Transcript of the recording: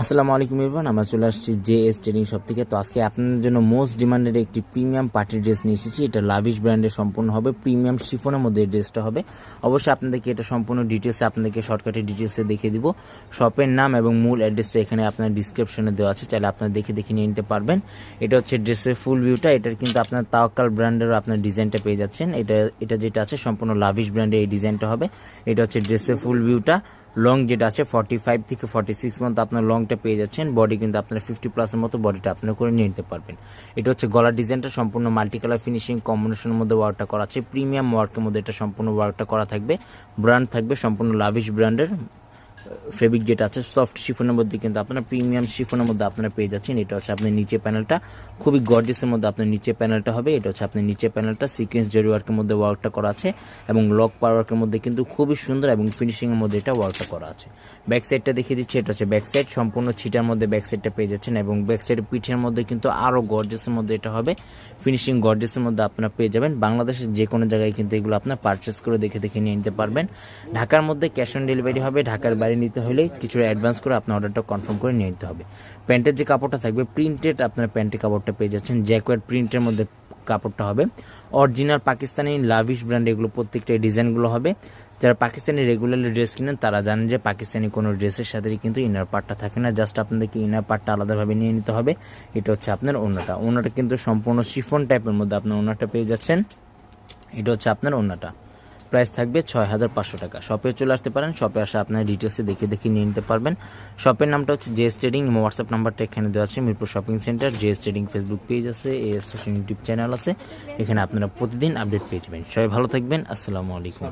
আসসালামু আলাইকুম এভরিওয়ান, আমরা চলে আসছি জেএস ট্রেডিং শপ থেকে। তো আজকে আপনাদের জন্য মোস্ট ডিমান্ডেড একটি প্রিমিয়াম পার্টি ড্রেস নিয়ে এসেছি। এটা লাভিশ ব্র্যান্ডের সম্পূর্ণ হবে, প্রিমিয়াম শিফনের মধ্যে এই ড্রেসটা হবে। অবশ্যই আপনাদেরকে এটা সম্পূর্ণ ডিটেলসে আপনাদেরকে শর্টকাটে ডিটেলসে দেখিয়ে দিব। শপের নাম এবং মূল অ্যাড্রেসটা এখানে আপনার ডিসক্রিপশনে দেওয়া আছে, চাইলে আপনারা দেখে নিয়ে নিতে পারবেন। এটা হচ্ছে ড্রেসের ফুল ভিউটা। এটার কিন্তু আপনার তাওয়াক্কাল ব্র্যান্ডেরও আপনার ডিজাইনটা পেয়ে যাচ্ছেন। এটা যেটা আছে সম্পূর্ণ লাভিশ ব্র্যান্ডের এই ডিজাইনটা হবে। এটা হচ্ছে ড্রেসের ফুল ভিউটা। লং যেটা আছে 45 থেকে 46 মতো আপনার লংটা পেয়ে যাচ্ছেন। বডি কিন্তু আপনার 50+ মতো বডিটা আপনার করে নিয়ে নিতে পারবেন। এটা হচ্ছে গলার ডিজাইনটা সম্পূর্ণ মাল্টি কালার ফিনিশিং কম্বিনেশনের মধ্যে ওয়ার্কটা করা আছে। প্রিমিয়াম ওয়ার্কের মধ্যে এটা সম্পূর্ণ ওয়ার্কটা করা থাকবে। ব্র্যান্ড থাকবে সম্পূর্ণ লাভিশ ব্র্যান্ডের। ফেব্রিক যেটা আছে সফট শিফনের মধ্যে কিন্তু আপনারা প্রিমিয়াম শিফনের মধ্যে আপনারা পেয়ে যাচ্ছেন। এটা হচ্ছে আপনার নিচে প্যানেলটা খুবই গর্জিয়াসের মধ্যে আপনার নিচে প্যানেলটা হবে। এটা হচ্ছে আপনার নিচে প্যানেলটা সিকোয়েন্স জরি ওয়ার্কের মধ্যে ওয়ার্কটা করা আছে এবং লক পাওয়ার ওয়ার্কের মধ্যে কিন্তু খুবই সুন্দর এবং ফিনিশিংয়ের মধ্যে এটা ওয়ার্কটা করা আছে। ব্যাক সাইডটা দেখিয়ে দিচ্ছি। এটা হচ্ছে ব্যাক সাইড, সম্পূর্ণ ছিটার মধ্যে ব্যাক সাইডটা পেয়ে যাচ্ছেন এবং ব্যাক সাইডের পিঠের মধ্যে কিন্তু আরও গর্জিয়াসের মধ্যে এটা হবে। ফিনিশিং গর্জিয়াসের মধ্যে আপনারা পেয়ে যাবেন। বাংলাদেশের যে কোনো জায়গায় কিন্তু এগুলো আপনার পারচেস করে দেখে নিয়ে নিতে পারবেন। ঢাকার মধ্যে ক্যাশ অন ডেলিভারি হবে। ঢাকার বাইরে নিতে হলে কিছুটা অ্যাডভান্স করে আপনার অর্ডারটা কনফার্ম করে নিয়ে নিতে হবে। প্যান্টের যে কাপড়টা থাকবে প্রিন্টেড, আপনার প্যান্টের কাপড়টা পেয়ে যাচ্ছেন জ্যাকোয়ার্ড প্রিন্টের মধ্যে কাপড়টা হবে। অরিজিনাল পাকিস্তানি লাভিশ ব্র্যান্ড এগুলো প্রত্যেকটা ডিজাইনগুলো হবে। যারা পাকিস্তানি রেগুলারলি ড্রেস কিনেন তারা জানেন যে পাকিস্তানি কোনো ড্রেসের সাথে কিন্তু ইনার পার্টটা থাকে না, জাস্ট আপনাদেরকে ইনার পার্টটা আলাদাভাবে নিয়ে নিতে হবে। এটা হচ্ছে আপনার ওড়নাটা কিন্তু সম্পূর্ণ শিফন টাইপের মধ্যে আপনার ওড়নাটা পেয়ে যাচ্ছেন। এটা হচ্ছে আপনার ওড়নাটা। প্রাইস থাকবে 6500 টাকা। শপে চলে আসতে পারেন, শপে আসে আপনার ডিটেলসে দেখে নিয়ে নিতে পারবেন। শপের নামটা হচ্ছে জেএস ট্রেডিং, হোয়াটসঅ্যাপ নাম্বারটা এখানে দেওয়া আছে। Mirpur shopping centre, JS trading Facebook page আছে, এএস ফ্যাশন ইউটিউব চ্যানেল আছে। এখানে আপনারা প্রতিদিন আপডেট পেয়ে যাবেন। সবাই ভালো থাকবেন। আসসালামু আলাইকুম।